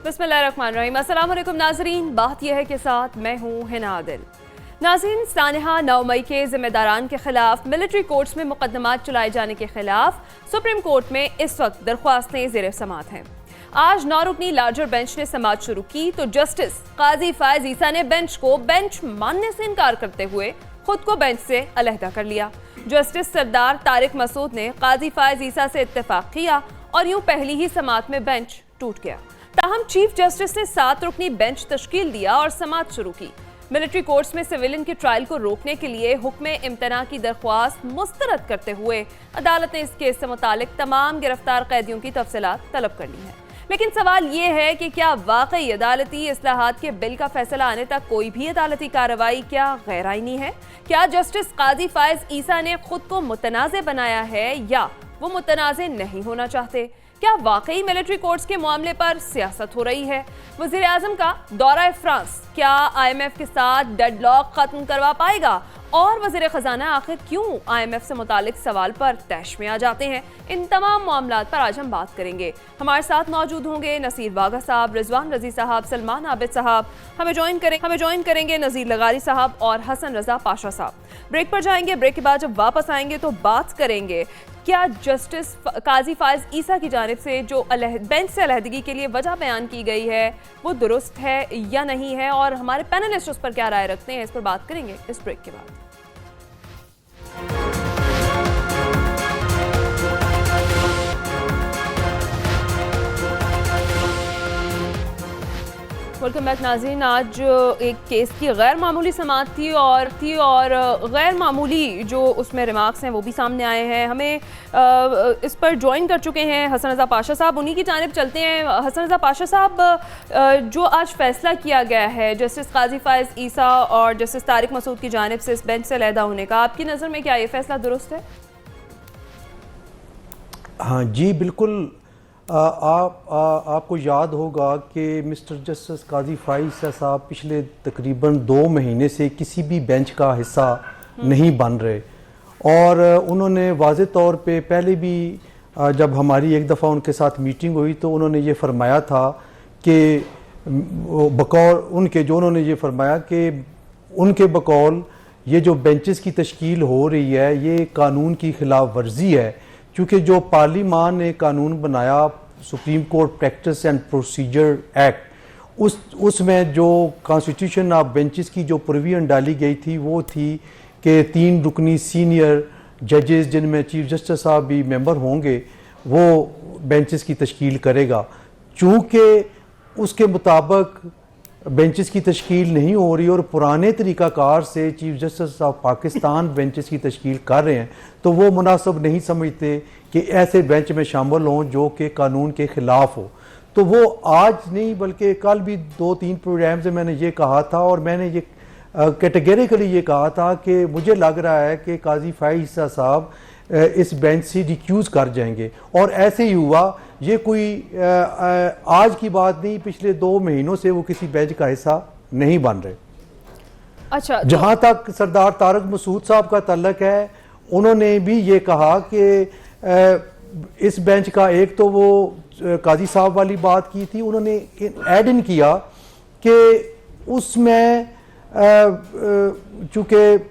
बिस्मिल्लाहिर्रहमानिर्रहीम। अस्सलाम वालेकुम नाज़रीन, बात यह है के साथ मैं हूँ हिना आदिल। नाज़रीन, सानिहा 9 मई के जिम्मेदारान के खिलाफ मिलिट्री कोर्ट्स में मुकदमात चलाए जाने के खिलाफ सुप्रीम कोर्ट में इस वक्त दरख्वास्तें ज़ेर समाअत हैं। आज 9 रुकनी लार्जर बेंच ने समाअत शुरू की तो जस्टिस काजी फायज ईसा ने बेंच को बेंच मानने से इनकार करते हुए खुद को बेंच से अलहदा कर लिया। जस्टिस सरदार तारिक मसूद ने काजी फायज ईसा से इत्तेफाक किया और यूं पहली ही समाअत में बेंच टूट गया। ताहम चीफ जस्टिस ने 7 रुकनी बेंच तश्कील दिया और समाअत शुरू की। मिलिट्री कोर्ट्स में सिविलियन के ट्रायल को रोकने के लिए हुक्म इम्तना की दरख्वास्त मुस्तरद करते हुए अदालत ने इस केस से मुतालिक तमाम गिरफ्तार कैदियों की तफसीलात तलब कर ली है। लेकिन सवाल ये है कि क्या वाकई अदालती इस्लाहात के बिल का फैसला आने तक कोई भी अदालती कार्रवाई क्या गैर आईनी है? क्या जस्टिस काजी फायज ईसा ने खुद को मुतनाज़े बनाया है या वो मुतनाज़े नहीं होना चाहते? क्या वाकई मिलिट्री कोर्ट्स के मामले पर सियासत हो रही है? वज़ीर आज़म का दौरा फ्रांस क्या IMF के साथ डेडलॉक खत्म करवा पाएगा? और वज़ीर ख़जाना आखिर क्यों IMF से मुतालिक सवाल पर तैश में आ जाते हैं? इन तमाम मामलात पर आज हम बात करेंगे। हमारे साथ मौजूद होंगे नसीर बागा साहब, रिजवान रजी साहब, सलमान आबिद साहब, हमें ज्वाइन करेंगे नज़ीर लगारी साहब और हसन रजा पाशा साहब। ब्रेक पर जाएंगे, ब्रेक के बाद जब वापस आएंगे तो बात करेंगे क्या जस्टिस काजी फायज ईसा की जानिब से जो बेंच से अलहदगी के लिए वजह बयान की गई है वो दुरुस्त है या नहीं है, और हमारे पैनलिस्ट उस पर क्या राय रखते हैं, इस पर बात करेंगे इस ब्रेक के बाद। वेलकम बैक नाज़रीन। आज एक केस की गैर मामूली समाअत थी और गैर मामूली जो उसमें रिमार्क्स हैं वो भी सामने आए हैं। हमें इस पर ज्वाइन कर चुके हैं हसन रजा पाशा साहब, उन्हीं की जानिब चलते हैं। हसन रजा पाशा साहब, जो आज फैसला किया गया है जस्टिस काजी फायज ईसा और जस्टिस तारिक मसूद की जानिब से इस बेंच से अलहदा होने का, आपकी नज़र में क्या ये फैसला दुरुस्त है? हाँ जी, बिल्कुल। आपको याद होगा कि मिस्टर जस्टिस काजी फायज ईसा साहब पिछले तकरीबन 2 महीने से किसी भी बेंच का हिस्सा नहीं बन रहे, और उन्होंने वाज़े तौर पे पहले भी जब हमारी एक दफ़ा उनके साथ मीटिंग हुई तो उन्होंने ये फरमाया था कि उन्होंने ये फरमाया कि उनके बकौल ये जो बेंचेस की तश्कील हो रही है ये कानून की खिलाफ वर्जी है, क्योंकि जो पार्लिमान ने कानून बनाया supreme court practice and procedure act, उसमें जो कॉन्स्टिट्यूशन ऑफ बेंचेस की जो प्रोविजन डाली गई थी वो थी कि 3 रुकनी सीनियर जजेस जिनमें चीफ जस्टिस साहब भी मेंबर होंगे वो बेंचेस की तश्कील करेगा। चूँकि उसके मुताबिक बेंचेस की तश्कील नहीं हो रही और पुराने तरीक़ाकार से chief justice of Pakistan benches की तश्कील कर रहे हैं, तो वो मुनासिब नहीं समझते कि ऐसे बेंच में शामिल हों जो कि कानून के ख़िलाफ़ हो। तो वो आज नहीं बल्कि कल भी 2-3 प्रोग्राम्स में मैंने ये कहा था, और मैंने ये कैटेगरिकली ये कहा था कि मुझे लग रहा है कि काजी फायज ईसा साहब इस बेंच से रिक्यूज़ कर जाएंगे, और ऐसे ही हुआ। ये कोई आज की बात नहीं, पिछले 2 महीनों से वो किसी बेंच का हिस्सा नहीं बन रहे। अच्छा, जहाँ तक सरदार तारिक मसूद साहब का तल्लक है, उन्होंने भी ये कहा कि इस बेंच का, एक तो वो काजी साहब वाली बात की थी, उन्होंने ऐड इन किया कि उसमें चूँकि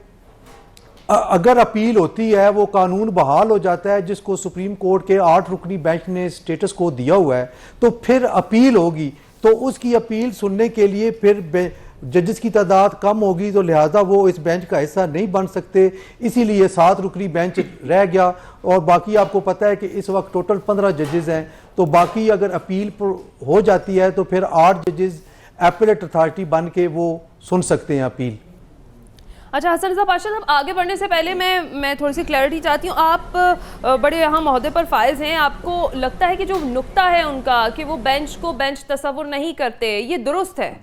अगर अपील होती है वो कानून बहाल हो जाता है जिसको सुप्रीम कोर्ट के 8 रुकनी बेंच ने स्टेटस को दिया हुआ है, तो फिर अपील होगी, तो उसकी अपील सुनने के लिए फिर जजेस की तादाद कम होगी, तो लिहाजा वो इस बेंच का हिस्सा नहीं बन सकते, इसीलिए 7 रुकनी बेंच रह गया। और बाकी आपको पता है कि इस वक्त टोटल 15 जजेस हैं, तो बाकी अगर अपील हो जाती है तो फिर 8 जजेस एपेलेट अथॉरिटी बन के वो सुन सकते हैं अपील। अच्छा हसन रजा पाशा साहब, आगे बढ़ने से पहले मैं थोड़ी सी क्लैरिटी चाहती हूँ। आप बड़े अहम ओहदे पर फायज हैं, आपको लगता है कि जो नुक्ता है उनका कि वो बेंच को बेंच तस्वुर नहीं करते, ये दुरुस्त है?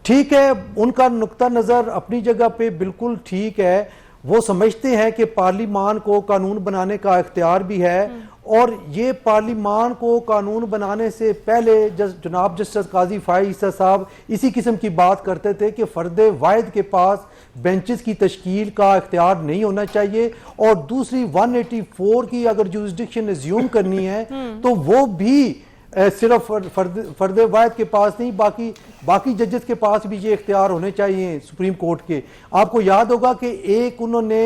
ठीक है, उनका नुक्ता नज़र अपनी जगह पे बिल्कुल ठीक है। वो समझते हैं कि पार्लिमान को कानून बनाने का इख्तियार भी है और ये पार्लिमान को कानून बनाने से पहले जनाब जस्टिस काजी फाई ईसा साहब इसी किस्म की बात करते थे कि फर्द वाहिद के पास बेंचेस की तश्कील का इख्तियार नहीं होना चाहिए, और दूसरी 184 की अगर जुरिस्डिक्शन एज्यूम करनी है तो वो भी सिर्फ फर्द वाहिद के पास नहीं, बाकी जजेस के पास भी ये इख्तियार होने चाहिए सुप्रीम कोर्ट के। आपको याद होगा कि एक उन्होंने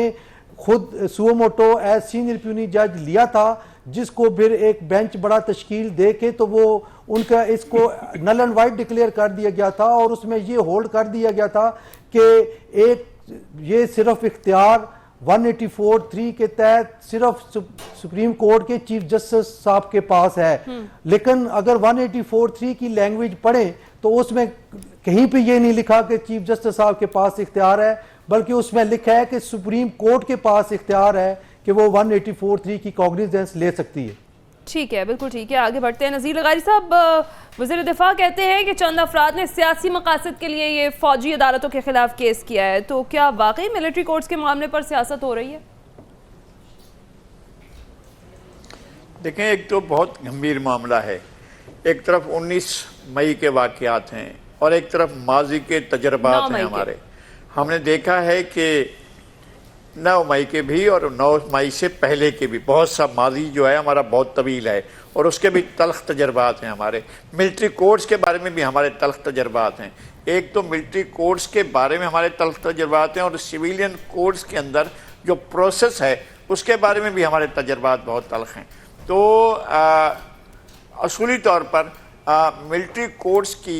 खुद suo Moto Edge senior puny जज लिया था, जिसको फिर एक बेंच बड़ा तश्कील दे के तो वो उनका इसको नल एंड वाइट डिक्लेयर कर दिया गया था, और उसमें ये होल्ड कर दिया गया था कि ये सिर्फ इख्तियार 184(3) के तहत सिर्फ सुप्रीम कोर्ट के चीफ जस्टिस साहब के पास है। लेकिन अगर 184(3) की लैंग्वेज पढ़ें तो उसमें कहीं पे ये नहीं लिखा कि चीफ जस्टिस साहब के पास इख्तियार है, बल्कि उसमें लिखा है कि सुप्रीम कोर्ट के पास इख्तियार है कि वो 184(3) की कॉग्निजेंस ले सकती है। ठीक है, बिल्कुल ठीक है, आगे बढ़ते हैं। नज़ीर लगारी साहब, वज़ीर दिफा कहते हैं कि चंद अफराद ने सियासी मकासद के लिए ये फौजी अदालतों के खिलाफ केस किया है, तो क्या वाकई मिलिट्री कोर्ट्स के मामले पर सियासत हो रही है? देखें, एक तो बहुत गंभीर मामला है। एक तरफ 19 मई के वाक़यात हैं और एक तरफ माजी के तजर्बात हैं हमारे। हमने देखा है कि 9 मई के भी और 9 मई से पहले के भी बहुत सा माजी जो है हमारा बहुत तवील है, और उसके भी तल्ख तजर्बात हैं हमारे। मिलिट्री कोर्ट्स के बारे में भी हमारे तल्ख तजर्बात हैं। एक तो मिलिट्री कोर्ट्स के बारे में हमारे तल्ख तजर्बात हैं, और सिविलियन कोर्ट्स के अंदर जो प्रोसेस है उसके बारे में भी हमारे तजर्बात बहुत तल्ख हैं। तो असूली तौर पर मिलिट्री कोर्ट्स की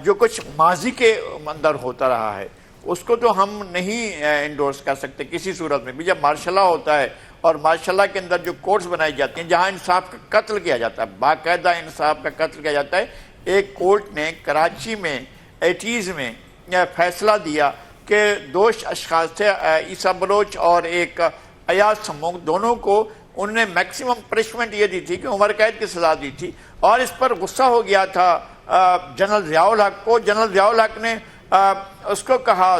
जो कुछ माजी के अंदर होता रहा है उसको तो हम नहीं इंडोर्स कर सकते किसी सूरत में भी। जब मार्शल होता है और मार्शल के अंदर जो कोर्ट्स बनाई जाती हैं जहां इंसाफ का कत्ल किया जाता है, बाकायदा इंसाफ का कत्ल किया जाता है। एक कोर्ट ने कराची में 80s में फैसला दिया कि 2 अशखास थे, ईसा बलोच और एक अयाज समूह, दोनों को उन्होंने मैक्सिमम पनिशमेंट ये दी थी कि उम्र कैद की सजा दी थी, और इस पर गुस्सा हो गया था जनरल ज़ियाउल हक को। जनरल ज़ियाउल हक ने उसको कहा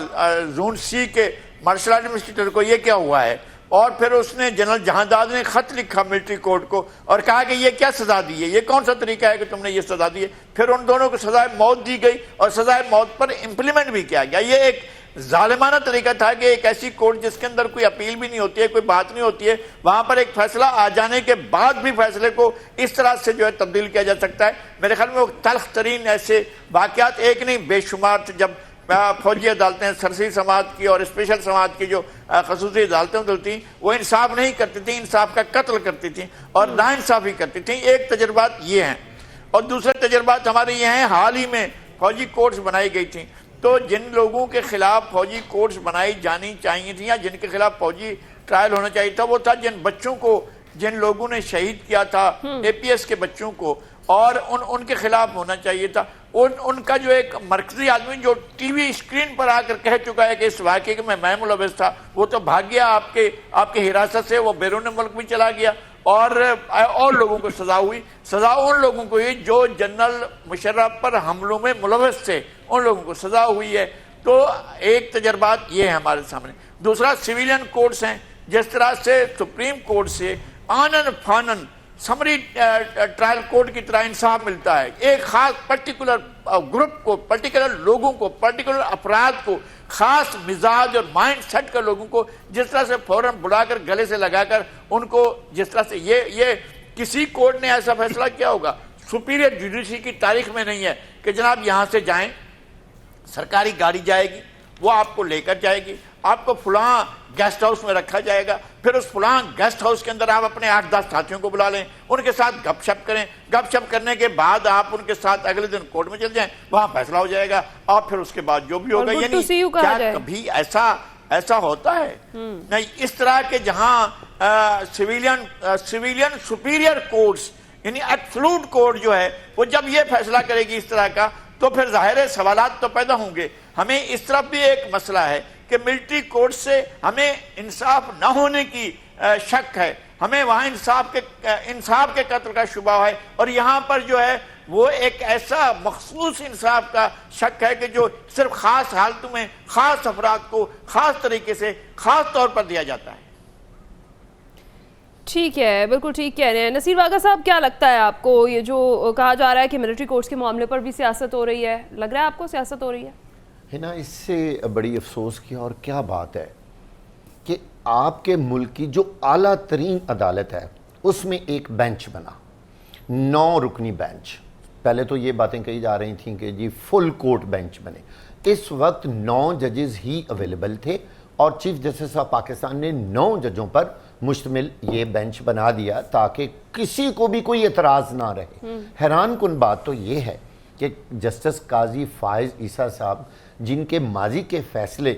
जोन सी के मार्शल एडमिनिस्ट्रेटर को, ये क्या हुआ है? और फिर उसने जनरल जहांदाद ने खत लिखा मिलिट्री कोर्ट को और कहा कि ये क्या सजा दी है, ये कौन सा तरीका है कि तुमने ये सजा दी है। फिर उन दोनों को सजाए मौत दी गई और सजाए मौत पर इम्प्लीमेंट भी किया गया। ये एक जालिमाना तरीका था कि एक ऐसी कोर्ट जिसके अंदर कोई अपील भी नहीं होती है, कोई बात नहीं होती है, वहां पर एक फैसला आ जाने के बाद भी फैसले को इस तरह से जो है तब्दील किया जा सकता है। मेरे ख्याल में वो तल्ख तरीन ऐसे वाकयात एक नहीं बेशुमार थे। जब फौजी अदालतें सरसरी समाज की और स्पेशल समाज की जो खसूसी अदालतें होती थी वो इंसाफ नहीं करती थी, इंसाफ का कत्ल करती थी और नाइंसाफ़ी करती थी। एक तजर्बात ये हैं, और दूसरे तजर्बात हमारे ये हैं। हाल ही में फौजी कोर्ट्स बनाई गई थी, तो जिन लोगों के खिलाफ फौजी कोर्ट्स बनाई जानी चाहिए थी या जिनके खिलाफ फौजी ट्रायल होना चाहिए था, वो था जिन बच्चों को जिन लोगों ने शहीद किया था APS के बच्चों को, और उनके खिलाफ होना चाहिए था। उनका जो एक मरकजी आदमी जो टीवी स्क्रीन पर आकर कह चुका है कि इस वाक़े में मैं मुलव्वस था, वो तो भाग गया आपके हिरासत से, वो बैरून मुल्क भी चला गया, और लोगों को सजा हुई। सजा उन लोगों को हुई जो जनरल मुशर्रफ पर हमलों में मुलव्वस थे, उन लोगों को सजा हुई है। तो एक तजर्बात ये है हमारे सामने। दूसरा सिविलियन कोर्ट्स हैं, जिस तरह से सुप्रीम कोर्ट से आनन फानन समरी ट्रायल कोर्ट की तरह इंसाफ मिलता है, एक खास पर्टिकुलर ग्रुप को, पर्टिकुलर लोगों को, पर्टिकुलर अफराद को, खास मिजाज और माइंड सेट कर लोगों को जिस तरह से फौरन बुलाकर गले से लगाकर उनको जिस तरह से ये किसी कोर्ट ने ऐसा फैसला किया होगा सुपीरियर जुडिशरी की तारीख में नहीं है कि जनाब यहाँ से जाएं, सरकारी गाड़ी जाएगी, वो आपको लेकर जाएगी, आपको फलां गेस्ट हाउस में रखा जाएगा, फिर उस फलां गेस्ट हाउस के अंदर आप अपने 8-10 साथियों को बुला लें, उनके साथ गपशप करें, गपशप करने के बाद आप उनके साथ अगले दिन कोर्ट में चल जाएं, वहां फैसला हो जाएगा, और फिर उसके बाद जो भी होगा। यानी क्या कभी ऐसा होता है? नहीं। इस तरह के जहां सिविलियन सुपीरियर कोर्ट्स यानी एब्सोल्यूट कोर्ट जो है वो जब ये फैसला करेगी इस तरह का, तो फिर जाहिर है सवालात तो पैदा होंगे। हमें इस तरफ भी एक मसला है कि मिलिट्री कोर्ट से हमें इंसाफ न होने की शक है, हमें वहां इंसाफ के कत्ल का शुबा है, और यहाँ पर जो है वो एक ऐसा मखसूस इंसाफ का शक है कि जो सिर्फ खास हालतों में खास अफराद को खास तरीके से खास तौर पर दिया जाता है। ठीक है, बिल्कुल ठीक कह रहे हैं। नसीर वागा साहब, क्या लगता है आपको, ये जो कहा जा रहा है कि मिलिट्री कोर्ट्स के मामले पर भी सियासत हो रही है, लग रहा है आपको सियासत हो रही है ना? इससे बड़ी अफसोस की और क्या बात है कि आपके मुल्क की जो आला तरीन अदालत है उसमें एक बेंच बना, 9 रुकनी बेंच। पहले तो ये बातें कही जा रही थी कि जी फुल कोर्ट बेंच बने। इस वक्त 9 जजेस ही अवेलेबल थे और चीफ जस्टिस ऑफ पाकिस्तान ने 9 जजों पर मुश्तमिल ये बेंच बना दिया ताकि किसी को भी कोई एतराज़ ना रहे। हैरान कुन बात तो ये है कि जस्टिस काजी फायज़ ईसा साहब, जिनके माजी के फैसले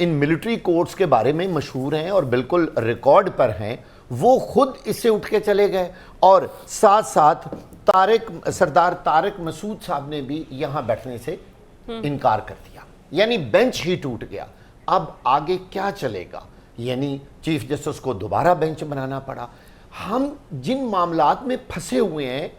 इन मिलिट्री कोर्ट्स के बारे में मशहूर हैं और बिल्कुल रिकॉर्ड पर हैं, वो खुद इससे उठ के चले गए और साथ साथ सरदार तारिक मसूद साहब ने भी यहाँ बैठने से इनकार कर दिया, यानी बेंच ही टूट गया। अब आगे क्या चलेगा? यानी चीफ जस्टिस को दोबारा बेंच बनाना पड़ा। हम जिन मामलात में फंसे हुए हैं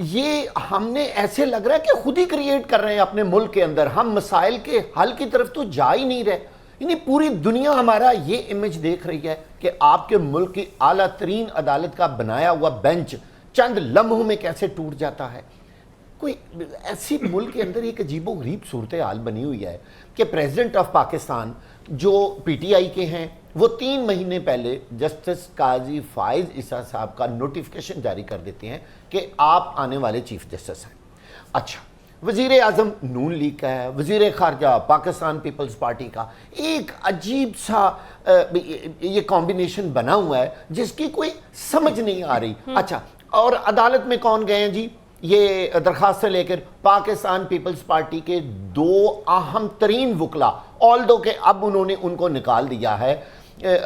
ये हमने ऐसे लग रहा है कि खुद ही क्रिएट कर रहे हैं अपने मुल्क के अंदर। हम मसाइल के हल की तरफ तो जा ही नहीं रहे। यानी पूरी दुनिया हमारा ये इमेज देख रही है कि आपके मुल्क की आला तरीन अदालत का बनाया हुआ बेंच चंद लम्हों में कैसे टूट जाता है। कोई ऐसी मुल्क के अंदर एक अजीबो गरीब सूरत हाल बनी हुई है कि प्रेसिडेंट ऑफ पाकिस्तान जो PTI के हैं वो 3 महीने पहले जस्टिस काजी फायज़ ईसा साहब का नोटिफिकेशन जारी कर देते हैं कि आप आने वाले चीफ जस्टिस हैं। अच्छा, वज़ीर आज़म नून लीग का है, वज़ीर ख़ारजा पाकिस्तान पीपल्स पार्टी का, एक अजीब सा ये कॉम्बिनेशन बना हुआ है जिसकी कोई समझ नहीं आ रही। अच्छा, और अदालत में कौन गए हैं जी? ये दरखास्त लेकर पाकिस्तान पीपल्स पार्टी के 2 अहम तरीन वकला, ऑल्दो के अब उन्होंने उनको निकाल दिया है,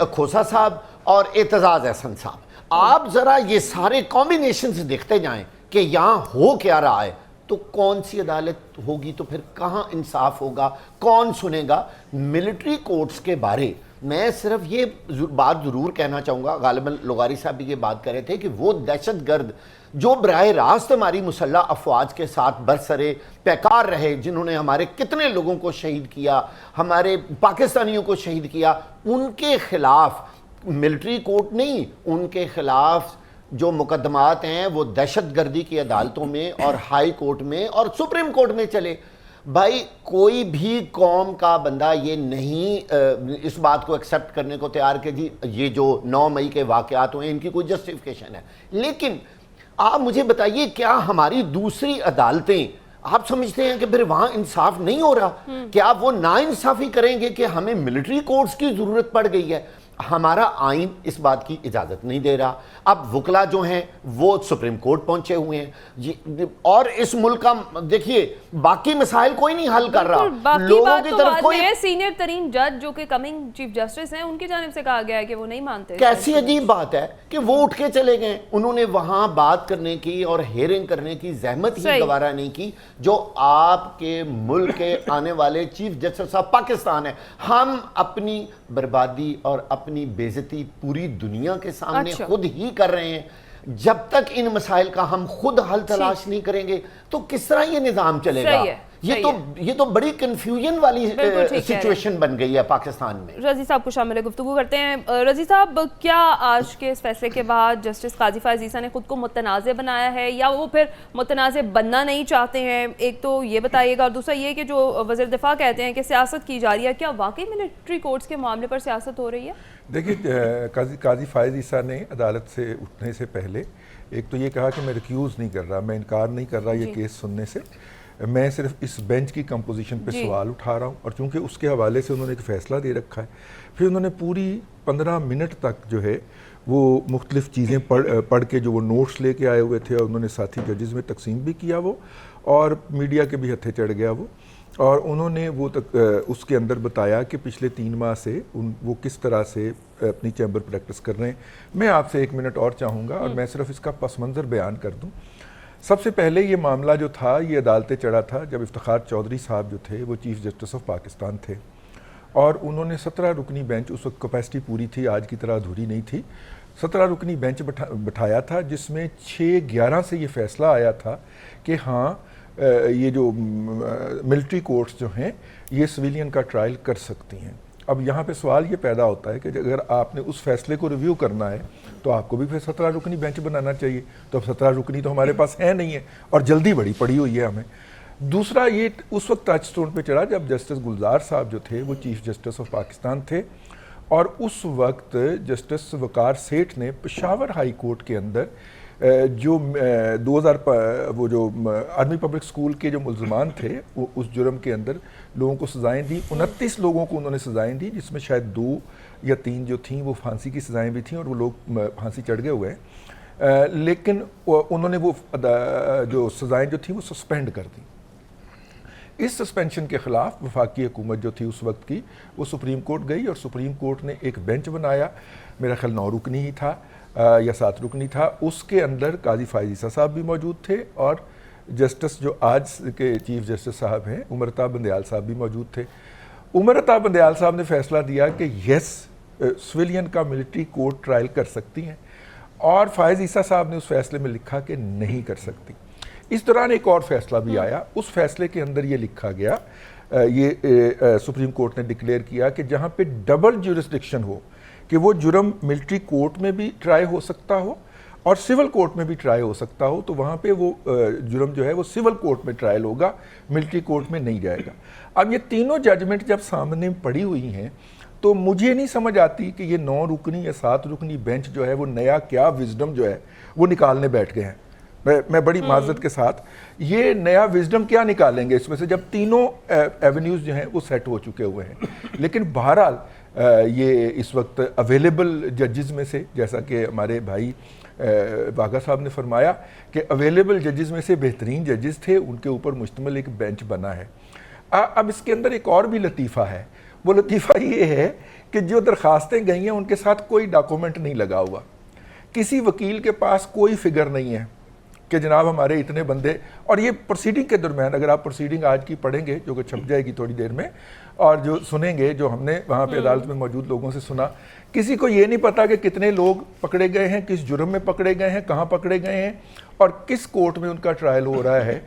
खोसा साहब और एतजाज़ अहसन साहब। आप ज़रा ये सारे कॉम्बिनेशन देखते जाएं कि यहाँ हो क्या रहा है, तो कौन सी अदालत होगी, तो फिर कहाँ इंसाफ होगा, कौन सुनेगा? मिलिट्री कोर्ट्स के बारे मैं सिर्फ ये बात ज़रूर कहना चाहूँगा, गालिबन लोगारी साहब भी ये बात कर रहे थे कि वो दहशत गर्द जो बराह रास्त हमारी मुसल्ह अफवाज के साथ बरसरे पैकार रहे, जिन्होंने हमारे कितने लोगों को शहीद किया, हमारे पाकिस्तानियों को शहीद किया, उनके खिलाफ मिलिट्री कोर्ट नहीं, उनके खिलाफ जो मुकदमात हैं वो दहशत गर्दी की अदालतों में और हाई कोर्ट में और सुप्रीम कोर्ट में चले। भाई कोई भी कौम का बंदा ये नहीं इस बात को एक्सेप्ट करने को तैयार कि जी ये जो 9 मई के वाक़यात हुए इनकी कोई जस्टिफिकेशन है। लेकिन आप मुझे बताइए, क्या हमारी दूसरी अदालतें, आप समझते हैं कि फिर वहां इंसाफ नहीं हो रहा? क्या वो नाइंसाफी करेंगे कि हमें मिलिट्री कोर्ट्स की जरूरत पड़ गई है? हमारा आइन इस बात की इजाजत नहीं दे रहा। अब वकला जो हैं वो सुप्रीम कोर्ट पहुंचे हुए हैं और इस मुल्क का देखिए बाकी मसाइल कोई नहीं हल कर रहा। लोगों की तरफ कोई सीनियर तरीन जज जो कि कमिंग चीफ जस्टिस हैं उनकी जानिब से कहा गया है कि वो नहीं मानते। कैसी अजीब बात है कि वो उठ के चले गए, उन्होंने वहां बात करने की और हेयरिंग करने की जहमत ही गवारा नहीं की जो आपके मुल्क के आने वाले चीफ जस्टिस ऑफ पाकिस्तान है। हम अपनी बर्बादी और अपनी बेइज्जती पूरी दुनिया के सामने खुद ही कर रहे हैं। जब तक इन मसाइल का हम खुद हल तलाश नहीं करेंगे तो किस तरह ये निजाम चलेगा? ये तो बड़ी कंफ्यूजन वाली सिचुएशन बन गई है पाकिस्तान में। रजी साहब को शामिल गुफ्तगू करते हैं। रजी साहब, क्या आज के इस फैसले के बाद जस्टिस काजी फायज़ ईसा ने खुद को मुतनाज़ बनाया है या वो फिर मुतनाज़ बनना नहीं चाहते हैं? एक तो ये बताइएगा, और दूसरा ये कि जो वज़ीर दिफा कहते हैं कि सियासत की जा रही है, क्या वाकई मिलिट्री कोर्ट्स के मामले पर सियासत हो रही है? देखिए, काजी फायज़ ईसा ने अदालत से उठने से पहले एक तो ये कहा कि मैं रिक्यूज़ नहीं कर रहा, मैं इनकार नहीं कर रहा ये केस सुनने से, मैं सिर्फ इस बेंच की कंपोजिशन पे सवाल उठा रहा हूँ। और चूंकि उसके हवाले से उन्होंने एक फ़ैसला दे रखा है, फिर उन्होंने पूरी 15 मिनट तक जो है वो मुख्तलिफ़ चीज़ें पढ़ के जो वो नोट्स लेके आए हुए थे और उन्होंने साथी जजेस में तकसीम भी किया वो, और मीडिया के भी हथे चढ़ गया वो, और उन्होंने वो उसके अंदर बताया कि पिछले 3 माह से वो किस तरह से अपनी चैम्बर प्रैक्टिस कर रहे हैं। मैं आपसे 1 मिनट और चाहूँगा और मैं सिर्फ इसका पस मंज़र बयान कर दूँ। सबसे पहले ये मामला जो था ये अदालतें चढ़ा था जब इफ्तिखार चौधरी साहब जो थे वो चीफ जस्टिस ऑफ पाकिस्तान थे, और उन्होंने 17 रुकनी बेंच, उस वक्त कैपेसिटी पूरी थी, आज की तरह अधूरी नहीं थी, 17 रुकनी बेंच बिठाया था जिसमें 6-11 से ये फैसला आया था कि हाँ ये जो मिलिट्री कोर्ट्स जो हैं ये सिविलियन का ट्रायल कर सकती हैं। अब यहाँ पे सवाल ये पैदा होता है कि अगर आपने उस फैसले को रिव्यू करना है तो आपको भी फिर 17 रुकनी बेंच बनाना चाहिए। तो अब 17 रुकनी तो हमारे पास है नहीं है और जल्दी बड़ी पड़ी हुई है हमें। दूसरा, ये उस वक्त टच स्टोन पे चढ़ा जब जस्टिस गुलजार साहब जो थे वो चीफ जस्टिस ऑफ पाकिस्तान थे, और उस वक्त जस्टिस वकार सेठ ने पेशावर हाई कोर्ट के अंदर जो 2000 वो जो आर्मी पब्लिक स्कूल के जो मुल्ज़मान थे वो उस जुर्म के अंदर लोगों को सज़ाएं दी। 29 लोगों को उन्होंने सज़ाएं दी, जिसमें शायद 2 या 3 जो थीं वो फांसी की सज़ाएं भी थीं और वो लोग फांसी चढ़ गए हुए हैं। लेकिन उन्होंने वो जो सज़ाएं जो थी वो सस्पेंड कर दी। इस सस्पेंशन के ख़िलाफ़ वफाकी हुकूमत जो थी उस वक्त की वो सुप्रीम कोर्ट गई और सुप्रीम कोर्ट ने एक बेंच बनाया, मेरा ख्याल 9 रुकनी ही था या 7 रुकनी था। उसके अंदर काजी फायज़ ईसा साहब भी मौजूद थे और जस्टिस जो आज के चीफ जस्टिस साहब हैं उमरता बंदयाल साहब भी मौजूद थे। उमरता बंदयाल साहब ने फैसला दिया कि यस, सिविलियन का मिलिट्री कोर्ट ट्रायल कर सकती हैं, और फायज़ ईसा साहब ने उस फैसले में लिखा कि नहीं कर सकती। इस दौरान एक और फैसला भी आया, उस फैसले के अंदर ये लिखा गया, ये सुप्रीम कोर्ट ने डिक्लेयर किया कि जहाँ पे डबल जुरिस्डिक्शन हो, कि वो जुर्म मिलिट्री कोर्ट में भी ट्राई हो सकता हो और सिविल कोर्ट में भी ट्राई हो सकता हो, तो वहाँ पे वो जुर्म जो है वो सिविल कोर्ट में ट्रायल होगा, मिलिट्री कोर्ट में नहीं जाएगा। अब ये तीनों जजमेंट जब सामने पड़ी हुई हैं तो मुझे नहीं समझ आती कि ये 9 रुकनी या 7 रुकनी बेंच जो है वो नया क्या विजडम जो है वो निकालने बैठ गए हैं। मैं बड़ी माजरत के साथ, ये नया विजडम क्या निकालेंगे इसमें से जब तीनों एवेन्यूज़ जो हैं वो सेट हो चुके हुए हैं। लेकिन बहरहाल ये इस वक्त अवेलेबल जजेस में से, जैसा कि हमारे भाई वाघा साहब ने फरमाया कि अवेलेबल जजेस में से बेहतरीन जजेस थे, उनके ऊपर मुश्तमिल एक बेंच बना है। अब इसके अंदर एक और भी लतीफ़ा है, वो लतीफ़ा ये है कि जो दरख्वास्तें गई हैं उनके साथ कोई डॉक्यूमेंट नहीं लगा हुआ, किसी वकील के पास कोई फिगर नहीं है कि जनाब हमारे इतने बंदे। और ये प्रोसीडिंग के दरमियान, अगर आप प्रोसीडिंग आज की पढ़ेंगे जो कि छप जाएगी थोड़ी देर में, और जो सुनेंगे, जो हमने वहाँ पे अदालत में मौजूद लोगों से सुना, किसी को ये नहीं पता कि कितने लोग पकड़े गए हैं, किस जुर्म में पकड़े गए हैं, कहाँ पकड़े गए हैं और किस कोर्ट में उनका ट्रायल हो रहा है।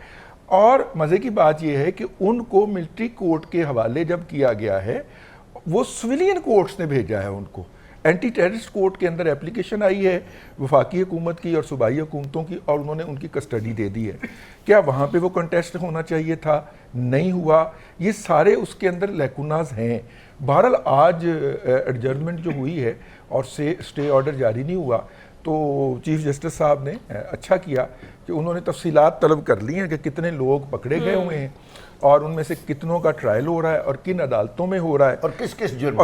और मज़े की बात यह है कि उनको मिलिट्री कोर्ट के हवाले जब किया गया है, वो सिविलियन कोर्ट्स ने भेजा है उनको। एंटी टेररिस्ट कोर्ट के अंदर एप्लीकेशन आई है वफाकी हुकूमत की और सूबाई हुकूमतों की, और उन्होंने उनकी कस्टडी दे दी है। क्या वहाँ पे वो कंटेस्ट होना चाहिए था? नहीं हुआ। ये सारे उसके अंदर लैकुनाज हैं। बहरहाल आज एडजर्नमेंट जो हुई है और स्टे ऑर्डर जारी नहीं हुआ, तो चीफ जस्टिस साहब ने अच्छा किया कि उन्होंने तफसीलात तलब कर ली हैं कि कितने लोग पकड़े गए हुए हैं और उनमें से कितनों का ट्रायल हो रहा है और किन अदालतों में हो रहा है और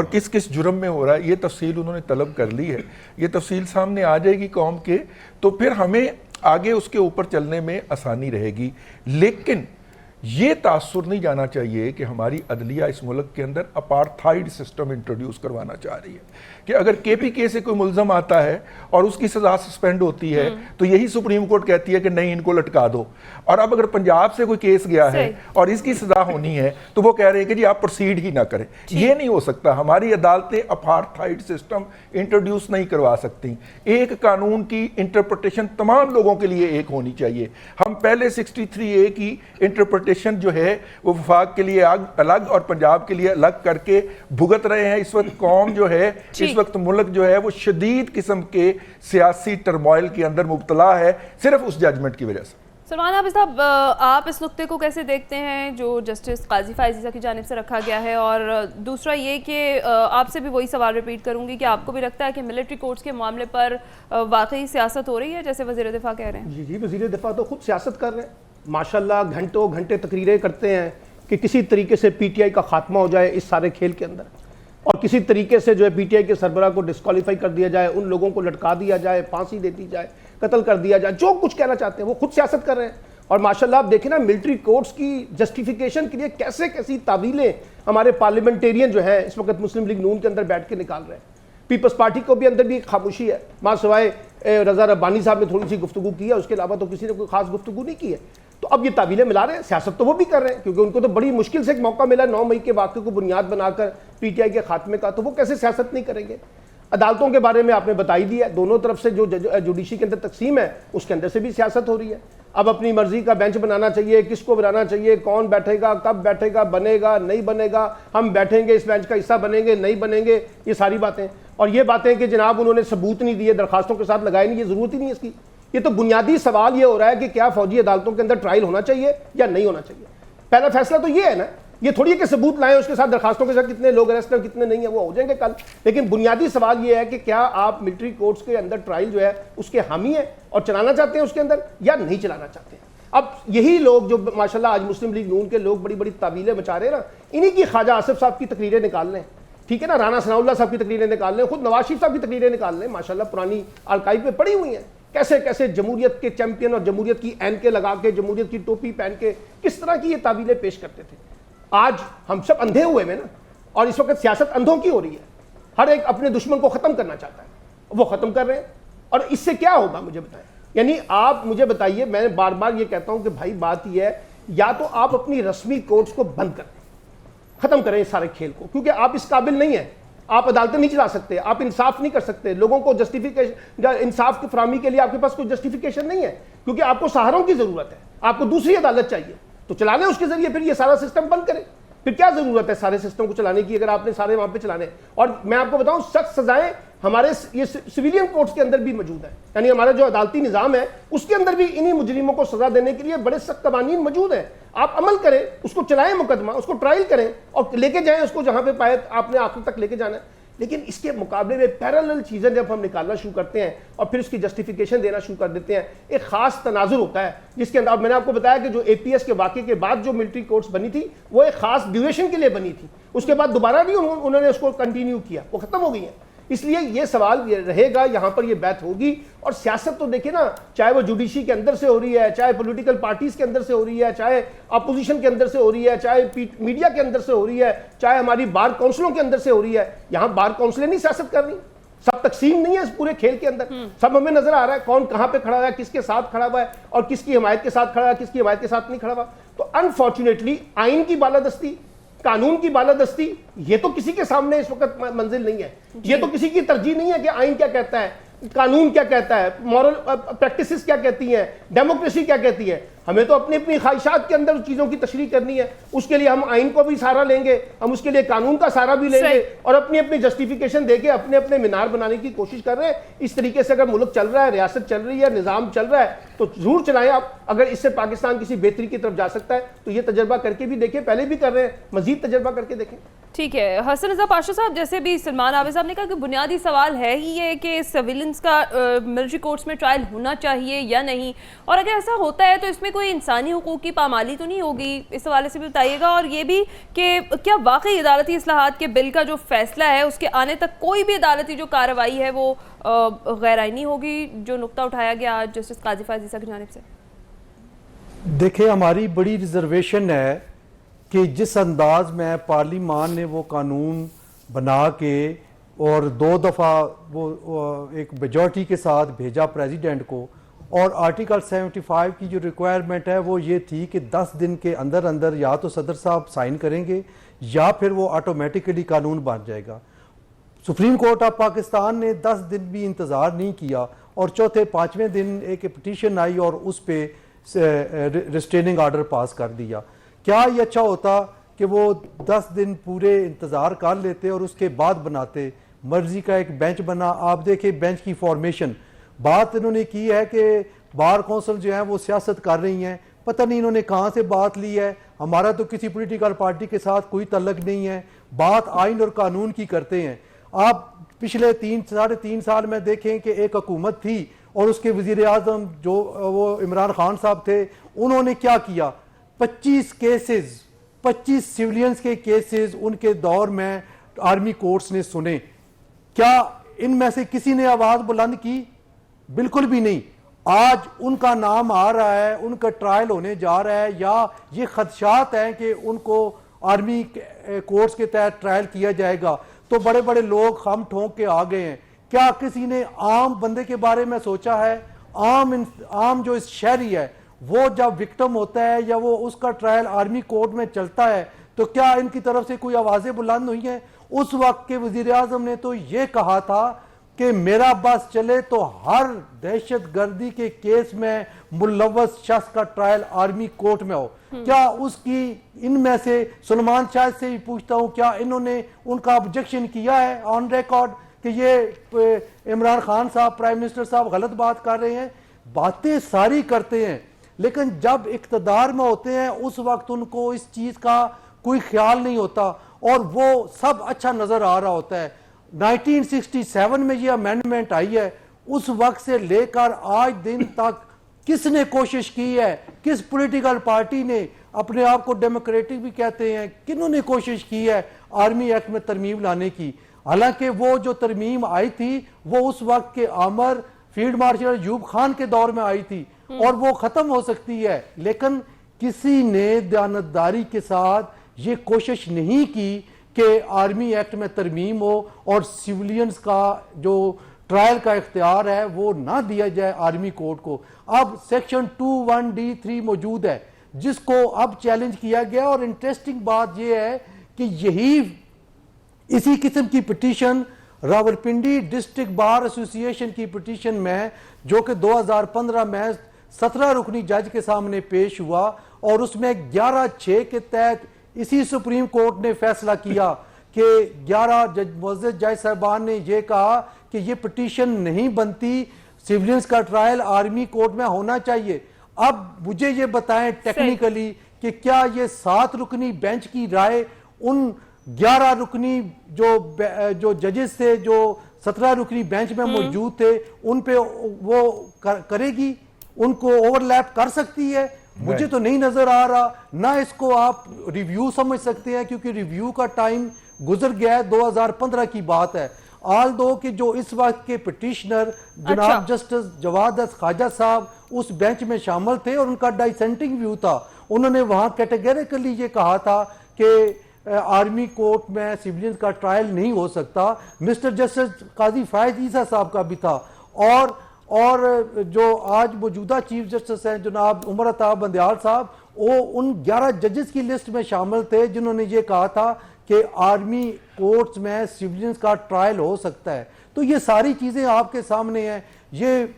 किस किस जुर्म में हो रहा है। ये तफसील उन्होंने तलब कर ली है। ये तफसील सामने आ जाएगी कौम के, तो फिर हमें आगे उसके ऊपर चलने में आसानी रहेगी। लेकिन ये तासुर नहीं जाना चाहिए कि हमारी अदलिया इस मुल्क के अंदर अपार्थाइड सिस्टम इंट्रोड्यूस करवाना चाह रही है कि अगर KPK से कोई मुल्ज़म आता है और उसकी सज़ा सस्पेंड होती है तो यही सुप्रीम कोर्ट कहती है कि नहीं, इनको लटका दो। और अब अगर पंजाब से कोई केस गया है और इसकी सज़ा होनी है तो वो कह रहे हैं कि जी आप प्रोसीड ही ना करें। ये नहीं हो सकता। हमारी अदालतें अपार्थाइड सिस्टम इंट्रोड्यूस नहीं करवा सकती। एक कानून की इंटरप्रिटेशन तमाम लोगों के लिए एक होनी चाहिए। हम पहले 63A की इंटरप्रिटेशन जो है वो वफाक के लिए अलग और पंजाब के लिए अलग करके भुगत रहे हैं। इस वक्त कौम जो है, इस वक्त मुल्क जो है वो शदीद किस्म के सियासी टर्मोइल के अंदर मुब्तला है, सिर्फ उस जजमेंट की वजह से। सलमान हाफिज साहब, आप इस नुक्ते को कैसे देखते हैं जो जस्टिस काजी फायज़ ईसा की जानिब से रखा गया है? और दूसरा ये कि आपसे भी वही सवाल रिपीट करूंगी कि आपको भी लगता है कि मिलिट्री कोर्ट्स के मामले पर वाकई सियासत हो रही है, जैसे वज़ीर दिफा कह रहे हैं? जी जी, वज़ीर दिफा तो खुद सियासत कर रहे हैं माशाल्लाह। घंटों घंटे तकरीरें करते हैं कि किसी तरीके से PTI का खात्मा हो जाए इस सारे खेल के अंदर, और किसी तरीके से जो है PTI के सरबराह को डिस्क्वालीफाई कर दिया जाए, उन लोगों को लटका दिया जाए, फांसी दे दी जाए, कत्ल कर दिया जाए, जो कुछ कहना चाहते हैं वो खुद सियासत कर रहे हैं। और माशाल्लाह आप देखें ना, मिलिट्री कोर्ट्स की जस्टिफिकेशन के लिए कैसे कैसी तावीलें हमारे पार्लियामेंटेरियन जो है इस वक्त मुस्लिम लीग नून के अंदर बैठ के निकाल रहे हैं। पीपल्स पार्टी को भी अंदर भी एक खामोशी है, मां सिवाय रजा रब्बानी साहब ने थोड़ी सी गुफ्तगू की है, उसके अलावा तो किसी ने कोई खास गुफ्तगू नहीं की है। तो अब ये तावीलें मिला रहे हैं, सियासत तो वो भी कर रहे हैं, क्योंकि उनको तो बड़ी मुश्किल से एक मौका मिला 9 मई के वाक़े को बुनियाद बनाकर PTI के खात्मे का, तो वो कैसे सियासत नहीं करेंगे। अदालतों के बारे में आपने बता ही दिया, दोनों तरफ से जो जुडिशरी के अंदर तकसीम है उसके अंदर से भी सियासत हो रही है। अब अपनी मर्जी का बेंच बनाना चाहिए, किसको बनाना चाहिए, कौन बैठेगा, कब बैठेगा, बनेगा नहीं बनेगा, हम बैठेंगे इस बेंच का हिस्सा बनेंगे नहीं बनेंगे, ये सारी बातें। और ये बातें कि जनाब उन्होंने सबूत नहीं दिए, दरखास्तों के साथ लगाए नहीं, ये जरूरत ही नहीं है इसकी। ये तो बुनियादी सवाल ये हो रहा है कि क्या फौजी अदालतों के अंदर ट्रायल होना चाहिए या नहीं होना चाहिए। पहला फैसला तो ये है ना, ये थोड़ी है कि सबूत लाएं उसके साथ दरखास्तों के साथ कितने लोग अरेस्ट हैं कितने नहीं है वो हो जाएंगे कल। लेकिन बुनियादी सवाल ये है कि क्या आप मिलिट्री कोर्ट्स के अंदर ट्रायल जो है उसके हामी है और चलाना चाहते हैं उसके अंदर या नहीं चलाना चाहते हैं। अब यही लोग जो माशाल्लाह आज मुस्लिम लीग नून के लोग बड़ी बड़ी तावीलें मचा रहे हैं ना, इन्हीं की ख्वाजा आसिफ साहब की तकरीरें निकाल लें, ठीक है ना, राना सनाउल्लाह साहब की तकरीरें निकाल लें, खुद नवाज शरीफ साहब की तकरीरें निकाल लें, माशाल्लाह पुरानी आर्काइव में पड़ी हुई हैं, कैसे कैसे जमहूरियत के चैंपियन और जमहूरियत की एनके लगा के, जमहूरियत की टोपी पहन के किस तरह की ये तावीलें पेश करते थे। आज हम सब अंधे हुए हैं ना, और इस वक्त सियासत अंधों की हो रही है। हर एक अपने दुश्मन को खत्म करना चाहता है, वो खत्म कर रहे हैं। और इससे क्या होगा मुझे बताएं, यानी आप मुझे बताइए, मैं बार बार ये कहता हूं कि भाई बात ये है, या तो आप अपनी रस्मी कोर्ट्स को बंद करें, खत्म करें इस सारे खेल को, क्योंकि आप इस काबिल नहीं है, आप अदालतें नहीं चला सकते, आप इंसाफ नहीं कर सकते, लोगों को जस्टिफिकेशन, इंसाफ की फराहमी के लिए आपके पास कोई जस्टिफिकेशन नहीं है, क्योंकि आपको सहारों की जरूरत है, आपको दूसरी अदालत चाहिए, तो चला लें उसके जरिए, फिर ये सारा सिस्टम बंद करें। फिर क्या जरूरत है सारे सिस्टम को चलाने की अगर आपने सारे वहां पे चलाने। और मैं आपको बताऊं, सख्त सजाएं हमारे ये सिविलियन कोर्ट्स के अंदर भी मौजूद है, यानी हमारा जो अदालती निजाम है उसके अंदर भी इन्हीं मुजरिमों को सजा देने के लिए बड़े सख्त कवानीन मौजूद है। आप अमल करें, उसको चलाएं मुकदमा, उसको ट्रायल करें और लेके जाएं उसको जहां पे पाए आपने आखिर तक लेके जाना है। लेकिन इसके मुकाबले में पैरेलल चीजें जब हम निकालना शुरू करते हैं और फिर उसकी जस्टिफिकेशन देना शुरू कर देते हैं, एक खास तनाजुर होता है जिसके अंदर मैंने आपको बताया कि जो एपीएस के वाक़े के बाद जो मिलिट्री कोर्ट्स बनी थी वो एक खास ड्यूरेशन के लिए बनी थी, उसके बाद दोबारा नहीं उन्होंने उसको कंटिन्यू किया, वो खत्म हो गई है। इसलिए ये सवाल रहेगा, यहां पर ये बात होगी। और सियासत तो देखिए ना, चाहे वो जुडिशरी के अंदर से हो रही है, चाहे पॉलिटिकल पार्टीज के अंदर से हो रही है, चाहे अपोजिशन के अंदर से हो रही है, चाहे मीडिया के अंदर से हो रही है, चाहे हमारी बार काउंसिलों के अंदर से हो रही है। यहां बार काउंसिलें नहीं सियासत कर रही, सब तकसीम नहीं है इस पूरे खेल के अंदर, सब हमें नजर आ रहा है कौन कहां पे खड़ा है, किसके साथ खड़ा हुआ है और किसकी हिमायत के साथ खड़ा है, किसकी हिमायत के साथ नहीं खड़ा हुआ। तो अनफॉर्चुनेटली आइन की बालादस्ती, कानून की बालादस्ती, ये तो किसी के सामने इस वक्त मंजिल नहीं है, ये तो किसी की तरजीह नहीं है कि आइन क्या कहता है, कानून क्या कहता है, मॉरल प्रैक्टिसेस क्या कहती हैं, डेमोक्रेसी क्या कहती है। हमें तो अपनी अपनी ख्वाहिशात के अंदर चीजों की तशरीह करनी है, उसके लिए हम आइन को भी सहारा लेंगे, हम उसके लिए कानून का सहारा भी लेंगे और अपनी अपनी जस्टिफिकेशन देके अपने अपने मीनार बनाने की कोशिश कर रहे हैं। इस तरीके से अगर मुल्क चल रहा है, रियासत चल रही है, निजाम चल रहा है, तो जरूर चलाएं आप। अगर इससे पाकिस्तान किसी बेहतरी की तरफ जा सकता है तो ये तजर्बा करके भी देखें, पहले भी कर रहे हैं, मजीद तजर्बा करके देखें। ठीक है हसन रज़ा पाशा साहब, जैसे भी सलमान आबिद साहब ने कहा कि बुनियादी सवाल है ही ये कि सिविलियंस का मिलिट्री कोर्ट्स में ट्रायल होना चाहिए या नहीं, और अगर ऐसा होता है तो इसमें कोई इंसानी हुकूक की पामाली तो नहीं होगी, इस हवाले से भी बताइएगा। और ये भी कि क्या वाकई अदालती इस्लाहात के बिल का जो फैसला है उसके आने तक कोई भी अदालती जो कार्रवाई है वो गैर आइनी होगी, जो नुक्ता उठाया गया आज जस्टिस काजी फायज़ ईसा की जानिब से। देखिए, हमारी बड़ी रिजर्वेशन है कि जिस अंदाज में पार्लिमान ने वो कानून बना के और 2 दफ़ा वो एक मेजॉरिटी के साथ भेजा प्रेसिडेंट को, और आर्टिकल 75 की जो रिक्वायरमेंट है वो ये थी कि 10 दिन के अंदर अंदर या तो सदर साहब साइन करेंगे या फिर वो ऑटोमेटिकली कानून बन जाएगा। सुप्रीम कोर्ट ऑफ पाकिस्तान ने 10 दिन भी इंतज़ार नहीं किया और चौथे 5वें दिन एक पिटीशन आई और उस पर रिस्ट्रेनिंग आर्डर पास कर दिया। क्या ये अच्छा होता कि वो 10 दिन पूरे इंतज़ार कर लेते और उसके बाद बनाते, मर्जी का एक बेंच बना। आप देखें बेंच की फॉर्मेशन, बात इन्होंने की है कि बार कौंसिल जो है वो सियासत कर रही हैं, पता नहीं इन्होंने कहाँ से बात ली है। हमारा तो किसी पॉलिटिकल पार्टी के साथ कोई तल्लक नहीं है, बात आइन और कानून की करते हैं। आप पिछले 3-3.5 साल में देखें कि एक हुकूमत थी और उसके वजीर आजम जो वो इमरान खान साहब थे, उन्होंने क्या किया, 25 केसेस, 25 सिविलियंस के केसेस उनके दौर में आर्मी कोर्ट्स ने सुने। क्या इनमें से किसी ने आवाज बुलंद की? बिल्कुल भी नहीं। आज उनका नाम आ रहा है, उनका ट्रायल होने जा रहा है, या ये खदशात हैं कि उनको आर्मी कोर्ट्स के तहत ट्रायल किया जाएगा, तो बड़े बड़े लोग खम ठोंक के आ गए हैं। क्या किसी ने आम बंदे के बारे में सोचा है? आम जो इस शहरी है वो जब विक्टिम होता है या वो उसका ट्रायल आर्मी कोर्ट में चलता है तो क्या इनकी तरफ से कोई आवाजें बुलंद हुई हैं? उस वक्त के वजीर आजम ने तो ये कहा था कि मेरा बस चले तो हर दहशत गर्दी के केस में मुलव्वस शख्स का ट्रायल आर्मी कोर्ट में हो। क्या उसकी इनमें से सलमान शाह से ही पूछता हूं, क्या इन्होंने उनका ऑब्जेक्शन किया है ऑन रिकॉर्ड कि ये इमरान खान साहब प्राइम मिनिस्टर साहब गलत बात कर रहे हैं? बातें सारी करते हैं, लेकिन जब इख्तदार में होते हैं उस वक्त उनको इस चीज का कोई ख्याल नहीं होता और वो सब अच्छा नजर आ रहा होता है। 1967 में ये अमेंडमेंट आई है, उस वक्त से लेकर आज दिन तक किसने कोशिश की है, किस पॉलिटिकल पार्टी ने, अपने आप को डेमोक्रेटिक भी कहते हैं, किन्होंने कोशिश की है आर्मी एक्ट में तरमीम लाने की? हालांकि वो जो तरमीम आई थी वो उस वक्त के आमर फील्ड मार्शल अयूब खान के दौर में आई थी और वो खत्म हो सकती है, लेकिन किसी ने दयानतदारी के साथ ये कोशिश नहीं की कि आर्मी एक्ट में तरमीम हो और सिविलियंस का जो ट्रायल का इख्तियार है वो ना दिया जाए आर्मी कोर्ट को। अब सेक्शन 21D3 मौजूद है जिसको अब चैलेंज किया गया और इंटरेस्टिंग बात यह है कि यही इसी किस्म की petition Rawalpindi district bar association की पिटीशन में, जो कि 2015 में 17 रुकनी जज के सामने पेश हुआ और उसमें 11/6 के तहत इसी सुप्रीम कोर्ट ने फैसला किया कि 11 मुअज़्ज़ज़ जज साहबान ने यह कहा कि यह पिटीशन नहीं बनती, सिविलियंस का ट्रायल आर्मी कोर्ट में होना चाहिए। अब मुझे ये बताएं टेक्निकली कि क्या ये 7 रुकनी बेंच की राय उन 11 रुकनी जो जजेस थे जो 17 रुकनी बेंच में मौजूद थे उन पे वो करेगी, उनको ओवरलैप कर सकती है? मुझे तो नहीं नजर आ रहा। ना इसको आप रिव्यू समझ सकते हैं क्योंकि रिव्यू का टाइम गुजर गया है, 2015 की बात है। आल दो कि जो इस वक्त के पिटिशनर जनाब जस्टिस जवाद ख्वाजा साहब उस बेंच में शामिल थे और उनका डाइसेंटिंग व्यू था। उन्होंने वहां कैटेगरिकली ये कहा था कि आर्मी कोर्ट में सिविलियन का ट्रायल नहीं हो सकता। मिस्टर जस्टिस काजी फायद ईसा साहब का भी था और जो आज मौजूदा चीफ जस्टिस हैं जनाब उमर अता बंदयाल साहब, वो उन 11 जजेस की लिस्ट में शामिल थे जिन्होंने ये कहा था कि आर्मी कोर्ट्स में सिविलियंस का ट्रायल हो सकता है। तो ये सारी चीज़ें आपके सामने हैं। ये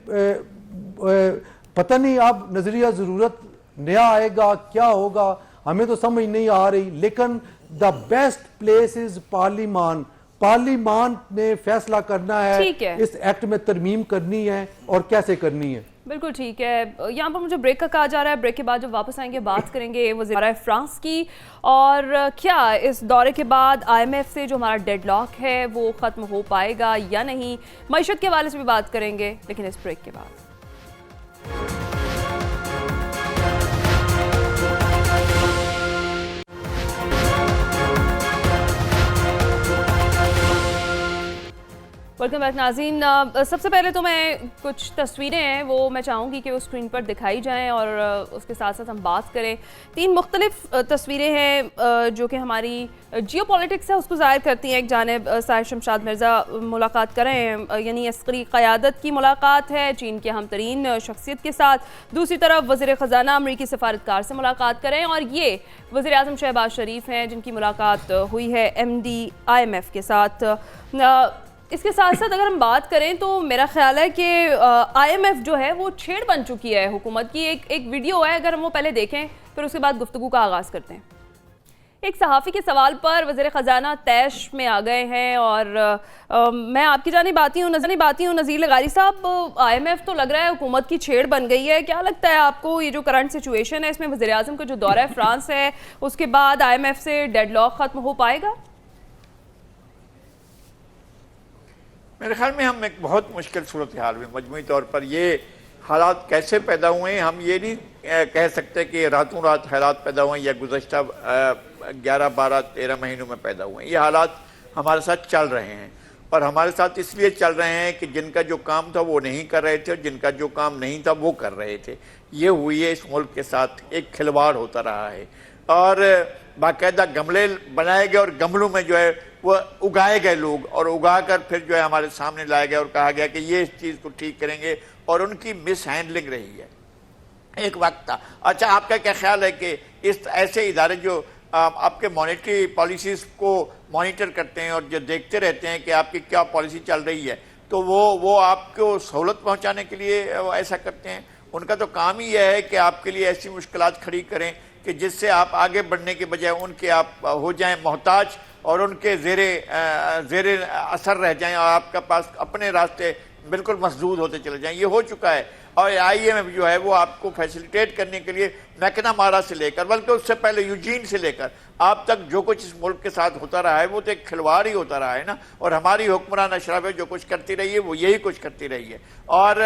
पता नहीं अब नजरिया ज़रूरत नया आएगा क्या होगा, हमें तो समझ नहीं आ रही, लेकिन the best place is parliament. Parliament ने फैसला करना है इस एक्ट में तरमीम करनी है और कैसे करनी है। बिल्कुल ठीक है। यहाँ पर मुझे ब्रेक का कहा जा रहा है, ब्रेक के बाद जब वापस आएंगे बात करेंगे वज़ीर फ्रांस की और क्या इस दौरे के बाद IMF से जो हमारा डेडलॉक है वो ख़त्म हो पाएगा या नहीं, मईशत के हवाले से भी बात करेंगे, लेकिन इस ब्रेक के बाद। वेलकम बैक नाज़रीन। सबसे पहले तो मैं कुछ तस्वीरें हैं वो मैं चाहूँगी कि वो स्क्रीन पर दिखाई जाएं और उसके साथ साथ हम बात करें। 3 मुख्तलिफ तस्वीरें हैं जो कि हमारी जियोपॉलिटिक्स है उसको ज़ाहिर करती हैं। एक जानिब साहिर शमशाद मिर्ज़ा मुलाकात करें, यानी अस्करी क़यादत की मुलाकात है चीन के अहम तरीन शख्सियत के साथ। दूसरी तरफ वज़ीर ख़जाना अमरीकी सफारतकार से मुलाकात करें और ये वज़ीर आज़म शहबाज शरीफ हैं जिनकी मुलाकात हुई है MD IMF के साथ। इसके साथ साथ अगर हम बात करें तो मेरा ख्याल है कि IMF जो है वो छेड़ बन चुकी है हुकूमत की। एक वीडियो है, अगर हम वो पहले देखें फिर उसके बाद गुफ्तगू का आगाज़ करते हैं। एक सहाफ़ी के सवाल पर वज़ीर ख़जाना तैश में आ गए हैं और मैं आपकी जानिब आती हूँ नज़ीर लगारी साहब, IMF तो लग रहा है हुकूमत की छेड़ बन गई है। क्या लगता है आपको ये जो करंट सिचुएशन है इसमें वज़ीर आज़म का जो दौरा है फ्रांस है उसके बाद IMF से डेडलॉक ख़त्म हो पाएगा? मेरे ख्याल में हम एक बहुत मुश्किल सूरत हाल में मजमूई तौर पर ये हालात कैसे पैदा हुए हैं हम ये नहीं कह सकते कि रातों रात हालात पैदा हुए या गुज़श्ता 11, 12, 13 महीनों में पैदा हुए हैं। ये हालात हमारे साथ चल रहे हैं और हमारे साथ इसलिए चल रहे हैं कि जिनका जो काम था वो नहीं कर रहे थे और जिनका जो काम नहीं था वो कर रहे थे। ये हुई है इस मुल्क के साथ एक खिलवाड़ होता रहा है और बाकायदा गमले बनाए गए और गमलों में जो है वो उगाए गए लोग और उगा कर फिर जो है हमारे सामने लाए गए और कहा गया कि ये इस चीज़ को ठीक करेंगे और उनकी मिस हैंडलिंग रही है। एक वक्त था। अच्छा, आपका क्या ख्याल है कि इस ऐसे इदारे जो आपके मॉनेटरी पॉलिसीज को मॉनिटर करते हैं और जो देखते रहते हैं कि आपकी क्या पॉलिसी चल रही है, तो वो आपको सहूलत पहुंचाने के लिए ऐसा करते हैं। उनका तो काम ही यह है कि आपके लिए ऐसी मुश्किलात खड़ी करें कि जिससे आप आगे बढ़ने के बजाय उनके आप हो जाएं मोहताज और उनके ज़ेरे असर रह जाएं और आपके पास अपने रास्ते बिल्कुल मसदूद होते चले जाएं। ये हो चुका है। और IMF जो है वो आपको फैसिलिटेट करने के लिए मैकनामारा से लेकर, बल्कि उससे पहले यूजीन से लेकर आप तक जो कुछ इस मुल्क के साथ होता रहा है वो तो एक खिलवाड़ ही होता रहा है ना। और हमारी हुक्मरान अशराफ जो कुछ करती रही है वो यही कुछ करती रही है। और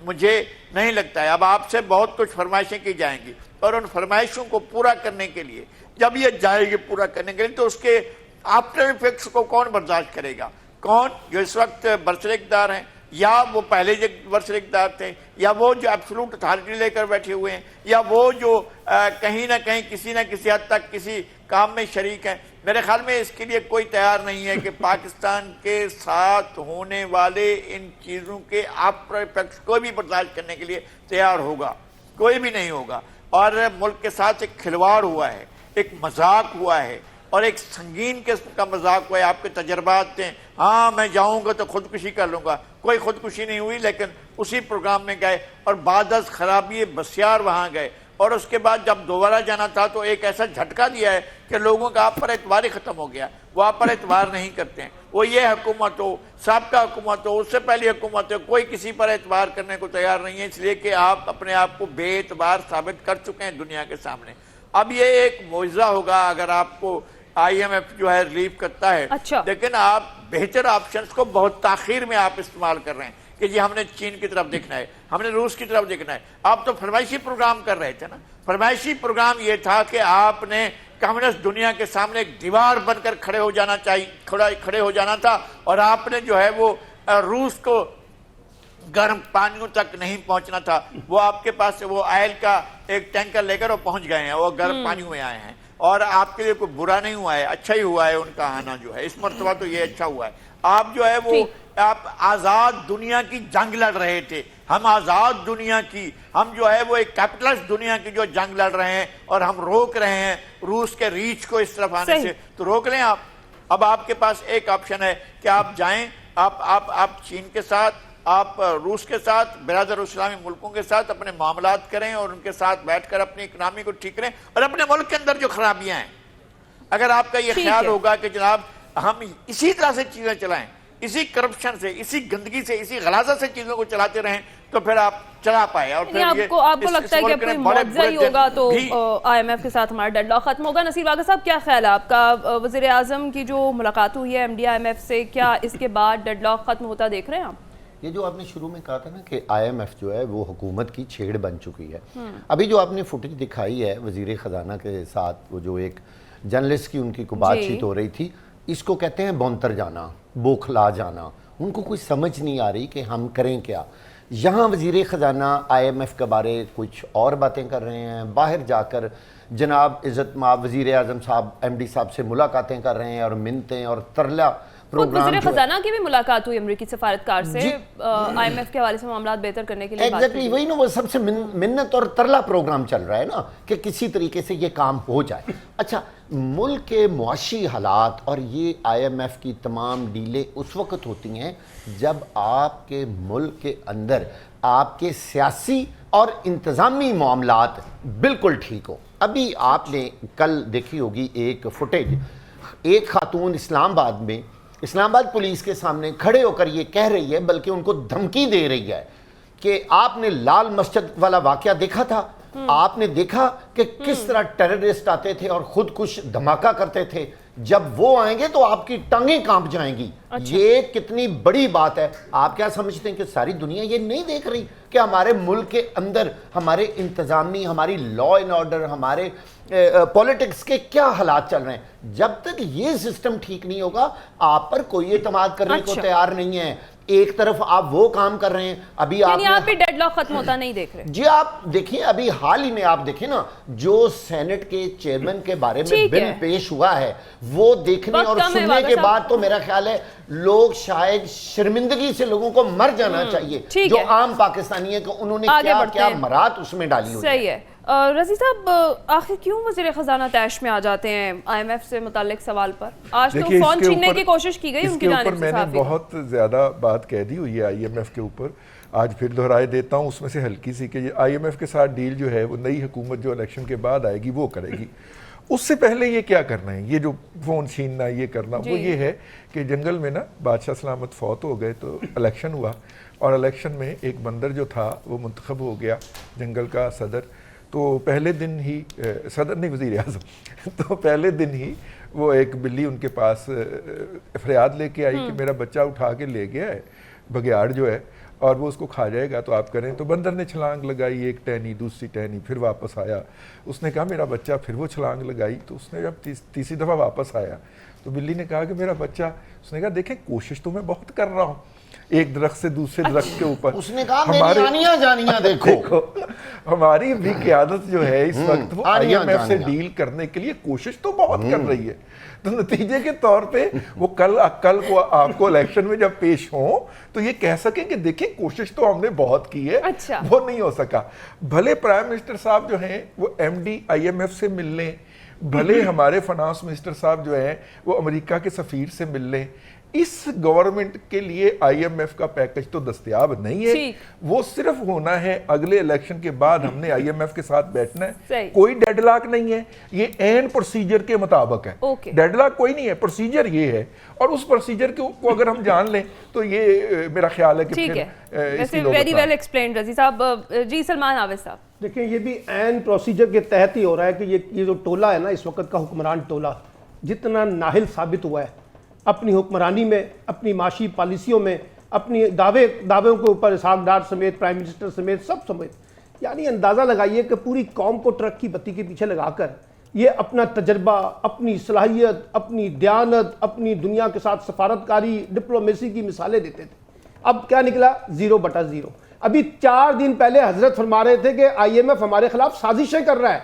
मुझे नहीं लगता है अब आपसे बहुत कुछ फरमाइशें की जाएंगी, और उन फरमाइशों को पूरा करने के लिए जब ये जाएगी पूरा करने के लिए, तो उसके आफ्टर इफेक्ट्स को कौन बर्दाश्त करेगा? कौन जो इस वक्त बरसर-ए-इक़्तिदार हैं, या वो पहले जो बरसर-ए-इक़्तिदार थे, या वो जो एब्सोल्यूट अथॉरिटी लेकर बैठे हुए हैं, या वो जो कहीं ना कहीं किसी न किसी हद तक किसी काम में शरीक हैं। मेरे ख्याल में इसके लिए कोई तैयार नहीं है कि पाकिस्तान के साथ होने वाले इन चीज़ों के आफ्टर इफेक्ट्स को भी बर्दाश्त करने के लिए तैयार होगा, कोई भी नहीं होगा। और मुल्क के साथ एक खिलवाड़ हुआ है, एक मजाक हुआ है, और एक संगीन किस्म का मजाक हुआ है। आपके तजर्बात थे, हाँ मैं जाऊंगा तो खुदकुशी कर लूंगा, कोई खुदकुशी नहीं हुई, लेकिन उसी प्रोग्राम में गए और बाद अज़ खराबी बसियार वहां गए, और उसके बाद जब दोबारा जाना था तो एक ऐसा झटका दिया है कि लोगों का आप पर एतबार ही खत्म हो गया। वो आप पर एतबार नहीं करते हैं, वो ये हुकूमत हो, साबका हुकूमत हो, उससे पहले हुकूमत हो, कोई किसी पर एतबार करने को तैयार नहीं है, इसलिए कि आप अपने आप को बेएतबार साबित कर चुके हैं दुनिया के सामने। अब ये एक मुआवजा होगा अगर आपको IMF जो है रिलीफ करता है। अच्छा। लेकिन आप बेहतर ऑप्शंस को बहुत ताखीर में आप इस्तेमाल कर रहे हैं कि जी हमने चीन की तरफ देखना है, हमने रूस की तरफ देखना है। आप तो फरमाइशी प्रोग्राम कर रहे थे ना। फरमाइशी प्रोग्राम ये था कि आपने कम्युनिस्ट दुनिया के सामने एक दीवार बनकर खड़े हो जाना चाहिए, खड़े हो जाना था, और आपने जो है वो रूस को गर्म पानियों तक नहीं पहुंचना था। वो आपके पास वो ऑयल का एक टैंकर लेकर वो पहुंच गए हैं, वो गर्म पानियों में आए हैं, और आपके लिए कोई बुरा नहीं हुआ है, अच्छा ही हुआ है उनका आना जो है। इस मरतबा तो ये अच्छा हुआ है। आप जो है वो आप आजाद दुनिया की जंग लड़ रहे थे, हम आजाद दुनिया की, हम जो है वो एक कैपिटलिस्ट दुनिया की जो जंग लड़ रहे हैं, और हम रोक रहे हैं रूस के रीच को इस तरफ आने से, तो रोक लें आप। अब आपके पास एक ऑप्शन है कि आप जाएं, आप चीन के साथ, आप रूस के साथ, बिरादर इस्लामी मुल्कों के साथ अपने मामलात करें और उनके साथ बैठकर अपनी इकनॉमी को ठीक करें, और अपने मुल्क के अंदर जो खराबियां हैं, अगर आपका ये ख्याल होगा कि जनाब हम इसी तरह से चीजें चलाएं, इसी करप्शन से, इसी गंदगी से, इसी गलाजत से चीजों को चलाते रहें, तो फिर आप चला पाए। और फिर आपको लगता है कि कोई मुआवजा ही होगा तो IMF के साथ हमारा डेडलॉक खत्म होगा? नसीर वागा साहब, क्या ख्याल है आपका? वज़ीर आज़म की जो मुलाकात हुई है MD IMF से, क्या इसके बाद डेडलॉक खत्म होता देख रहे हैं आप? ये जो आपने शुरू में कहा था ना कि IMF जो है वो हुकूमत की छेड़ बन चुकी है। अभी जो आपने फुटेज दिखाई है वजीर ख़जाना के साथ, वो जो एक जर्नलिस्ट की उनकी को बातचीत हो रही थी, इसको कहते हैं बौंतर जाना, बौखला जाना। उनको कोई समझ नहीं आ रही कि हम करें क्या। यहाँ वजीर ख़जाना IMF के बारे कुछ और बातें कर रहे हैं, बाहर जाकर जनाब इज़्ज़त माब वज़ीर आज़म साहब MD साहब से मुलाकातें कर रहे हैं और मिन्नतें और तरला प्रोग्राम। वज़ीर ख़जाना की भी मुलाकात हुई अमरीकी सफारतकार से, IMF के हवाले से मामलात बेहतर करने के लिए। एग्जैक्टली वही ना, वो सबसे मिन्नत और तरला प्रोग्राम चल रहा है ना कि किसी तरीके से ये काम हो जाए। अच्छा, मुल्क के मुआशी हालात और ये IMF की तमाम डीलें उस वक्त होती हैं जब आपके मुल्क के अंदर आपके सियासी और इंतज़ामी मामलात बिल्कुल ठीक हो। अभी आपने कल देखी होगी एक फुटेज, एक खातून इस्लामाबाद पुलिस के सामने खड़े होकर ये कह रही है, बल्कि उनको धमकी दे रही है कि आपने लाल मस्जिद वाला वाकया देखा था, आपने देखा कि किस तरह टेररिस्ट आते थे और खुद कुछ धमाका करते थे, जब वो आएंगे तो आपकी टांगें कांप जाएंगी। अच्छा। ये कितनी बड़ी बात है। आप क्या समझते हैं कि सारी दुनिया ये नहीं देख रही कि हमारे मुल्क के अंदर हमारे इंतजामी, हमारी लॉ एंड ऑर्डर, हमारे पॉलिटिक्स के क्या हालात चल रहे हैं? जब तक ये सिस्टम ठीक नहीं होगा, आप पर कोई एतमाद करने को तैयार नहीं है। एक तरफ आप वो काम कर रहे हैं, अभी आप भी डेडलॉक खत्म होता नहीं देख रहे। जी आप देखिए, अभी हाल ही में आप देखें ना, जो सेनेट के चेयरमैन के बारे में बिल पेश हुआ है, वो देखने और सुनने के बाद तो मेरा ख्याल है लोग शायद शर्मिंदगी से लोगों को मर जाना चाहिए, जो आम पाकिस्तानी है कि उन्होंने क्या क्या मरात उसमें डाली हुई है। सही है। रजी साहब, आखिर क्यों वज़ीर ख़जाना तैश में आ जाते हैं IMF से मुताल्लिक सवाल पर? आज तो देखिए, फ़ोन इसके छीनने ऊपर- की कोशिश की गई उनकी इसके जानिब ऊपर से। मैंने साफ़ी। बहुत ज़्यादा बात कह दी हुई है IMF के ऊपर, आज फिर दोहराए देता हूँ। उसमें से हल्की सी कि IMF के साथ डील जो है वो नई हुकूमत जो इलेक्शन के बाद आएगी वो करेगी। उससे पहले ये क्या करना है, ये जो फ़ोन छीनना ये करना, वो ये है कि जंगल में ना बादशाह सलामत फौत हो गए तो इलेक्शन हुआ, और इलेक्शन में एक बंदर जो था वो मुंतखब हो गया जंगल का सदर। तो पहले दिन ही सदर नहीं, वज़ीर आज़म तो पहले दिन ही वो एक बिल्ली उनके पास फरियाद लेके आई कि मेरा बच्चा उठा के ले गया है बघियाड़ जो है, और वो उसको खा जाएगा, तो आप करें। तो बंदर ने छलांग लगाई, एक टहनी, दूसरी टहनी, फिर वापस आया। उसने कहा मेरा बच्चा, फिर वो छलांग लगाई। तो उसने जब तीसरी दफ़ा वापस आया तो बिल्ली ने कहा कि मेरा बच्चा, उसने कहा देखें कोशिश तो मैं बहुत कर रहा हूँ, एक दरख्त से दूसरे दरख्त के ऊपर। उसने कहा मेरी आनियां जानियां देखो। हमारी भी क़यादत जो है इस वक्त वो आनियां IMF से जानियां। डील करने के लिए कोशिश तो बहुत कर रही है। तो नतीजे के तौर पे वो कल को आपको इलेक्शन में जब पेश हो तो ये कह सकें कि देखिए कोशिश तो हमने बहुत की है, अच्छा। वो नहीं हो सका। भले प्राइम मिनिस्टर साहब जो हैं वो MD IMF से मिल लें, भले हमारे फाइनेंस मिनिस्टर साहब जो हैं वो अमेरिका के सफीर से मिल लें, इस गवर्नमेंट के लिए IMF का पैकेज तो दस्तयाब नहीं है। ठीक। वो सिर्फ होना है अगले इलेक्शन के बाद हमने IMF के साथ बैठना सही। है। कोई डेडलॉक नहीं है, ये एन प्रोसीजर के मुताबिक है। ओके। डेडलॉक कोई नहीं है, प्रोसीजर ये है, और उस प्रोसीजर को अगर हम जान लें तो ये मेरा ख्याल है कि ठीक फिर है, इसकी वैसे नौबत वेरी ना वेल एक्सप्लेन्ड रजी साहब। जी सलमान आविद साहब, देखिए ये भी एन प्रोसीजर के तहत ही हो रहा है कि ये जो टोला है ना, इस वक्त का हुक्मरान टोला जितना नाहिल साबित हुआ है अपनी हुक्मरानी में, अपनी माशी पॉलिसियों में, अपनी दावों के ऊपर इसहाक डार समेत, प्राइम मिनिस्टर समेत, सब समेत, यानी अंदाज़ा लगाइए कि पूरी कौम को ट्रक की बत्ती के पीछे लगाकर ये अपना तजर्बा, अपनी सलाहियत, अपनी दयानत, अपनी दुनिया के साथ सफारतकारी, डिप्लोमेसी की मिसालें देते थे। अब क्या निकला? 0/0। अभी 4 दिन पहले हजरत फरमा रहे थे कि IMF हमारे खिलाफ साजिशें कर रहा है,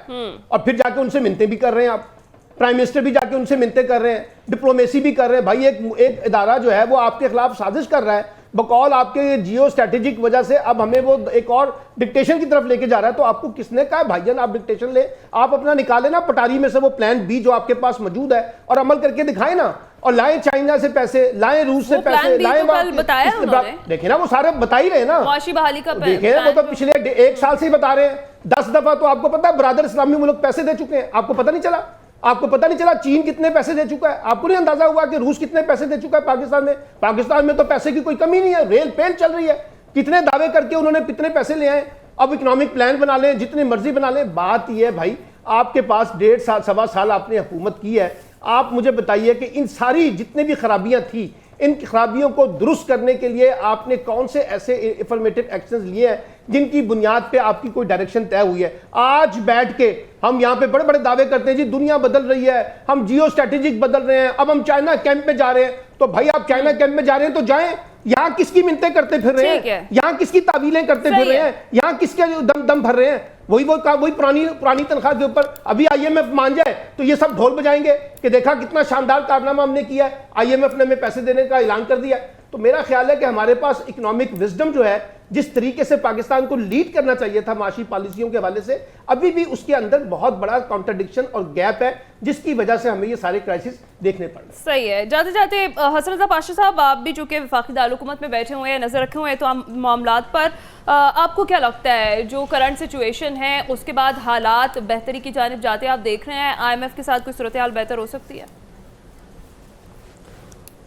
और फिर जाके उनसे मिन्नतें भी कर रहे हैं। आप प्राइम मिनिस्टर भी जाके उनसे मिन्नतें कर रहे हैं, डिप्लोमेसी भी कर रहे हैं। भाई एक इदारा जो है वो आपके खिलाफ साजिश कर रहा है, बकौल आपके जियो स्ट्रेटेजिक वजह से अब हमें वो एक और डिक्टेशन की तरफ लेके जा रहा है। तो आपको किसने कहा भाईजान आप डिक्टेशन ले, आप अपना निकाले ना पटारी में से वो प्लान बी जो आपके पास मौजूद है और अमल करके दिखाए ना, और लाएं चाइना से पैसे, लाएं रूस से पैसे, लाएं बताया उन्होंने। देखिए ना वो सारे बता ही रहे ना, मुआशी बहाली का देखिए ना, वो तो पिछले 1 साल से ही बता रहे हैं। 10 दफा तो आपको पता है ब्रादर इस्लामी मुल्क पैसे दे चुके हैं, आपको पता नहीं चला? आपको पता नहीं चला चीन कितने पैसे दे चुका है? आपको नहीं अंदाजा हुआ कि रूस कितने पैसे दे चुका है पाकिस्तान में? पाकिस्तान में तो पैसे की कोई कमी नहीं है, रेल पेल चल रही है। कितने दावे करके उन्होंने कितने पैसे ले आए। अब इकोनॉमिक प्लान बना लें, जितनी मर्जी बना लें। बात यह है भाई, आपके पास 1.5 साल 1.25 साल आपने हुकूमत की है। आप मुझे बताइए कि इन सारी जितनी भी खराबियां थी, इन खराबियों को दुरुस्त करने के लिए आपने कौन से ऐसे इन्फॉर्मेटिव एक्शंस लिए हैं जिनकी बुनियाद पे आपकी कोई डायरेक्शन तय हुई है? आज बैठ के हम यहाँ पे बड़े बड़े दावे करते हैं जी दुनिया बदल रही है, हम जियो स्ट्रेटेजिक बदल रहे हैं, अब हम चाइना कैंप में जा रहे हैं। तो भाई आप चाइना कैंप में जा रहे हैं तो जाएं, यहाँ किसकी मिन्नतें करते फिर रहे हैं, यहाँ किसकी तावीलें करते फिर रहे हैं, यहाँ किसके दम भर रहे हैं? वही पुरानी तनख्वाह के ऊपर अभी IMF मान जाए तो ये सब ढोल बजाएंगे कि देखा कितना शानदार कारनामा हमने किया है, IMF ने हमें पैसे देने का ऐलान कर दिया। तो मेरा ख्याल है कि हमारे पास इकोनॉमिक विजडम जो है, जिस तरीके से पाकिस्तान को लीड करना चाहिए था माशी पॉलिसियों के हवाले से, अभी भी उसके अंदर बहुत बड़ा कॉन्ट्रडिक्शन और गैप है, जिसकी वजह से हमें ये सारे क्राइसिस देखने पड़ रहे हैं। सही है। जाते जाते हसन रज़ा पाशा साहब, आप भी चूंकि वफाकी दारुलहुकूमत में बैठे हुए हैं, नजर रखे हुए हैं तो मामलात पर, आपको क्या लगता है जो करंट सिचुएशन है उसके बाद हालात बेहतरी की जानिब जाते आप देख रहे हैं, IMF के साथ कोई सूरत हाल बेहतर हो सकती है?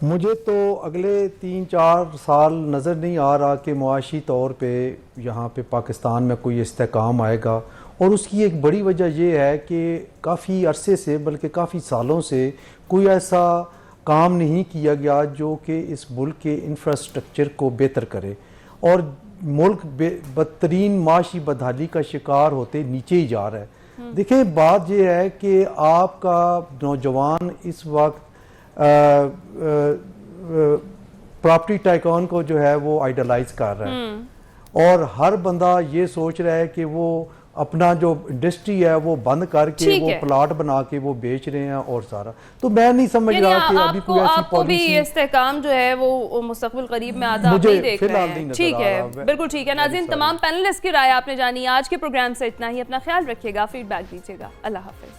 मुझे तो अगले 3-4 साल नज़र नहीं आ रहा कि मुआशी तौर पे यहाँ पे पाकिस्तान में कोई इस्तेकाम आएगा, और उसकी एक बड़ी वजह यह है कि काफ़ी अरसे से, बल्कि काफ़ी सालों से कोई ऐसा काम नहीं किया गया जो कि इस मुल्क के इंफ्रास्ट्रक्चर को बेहतर करे, और मुल्क बदतरीन माशी बदहाली का शिकार होते नीचे ही जा रहा है। देखिए बात यह है कि आपका नौजवान इस वक्त प्रॉपर्टी टाइकॉन को जो है वो आइडलाइज कर रहा है, और हर बंदा ये सोच रहा है कि वो अपना जो इंडस्ट्री है वो बंद करके ठीक वो है। प्लाट बना के वो बेच रहे हैं और सारा। तो मैं नहीं समझ यानी रहा कि अभी आपको कोई ऐसी आपको भी पॉलिसी ये इस्तेहकाम जो है वो मुस्तकबिल करीब में आता आप मुझे नहीं देख रहे फिलहाल नहीं हैं। नजर ठीक आ है, रहा है। बिल्कुल ठीक है। नाज़रीन, तमाम पैनलिस्ट की राय आपने जानी। आज के प्रोग्राम से इतना ही। अपना ख्याल रखिएगा, फीडबैक दीजिएगा। अल्लाह हाफिज।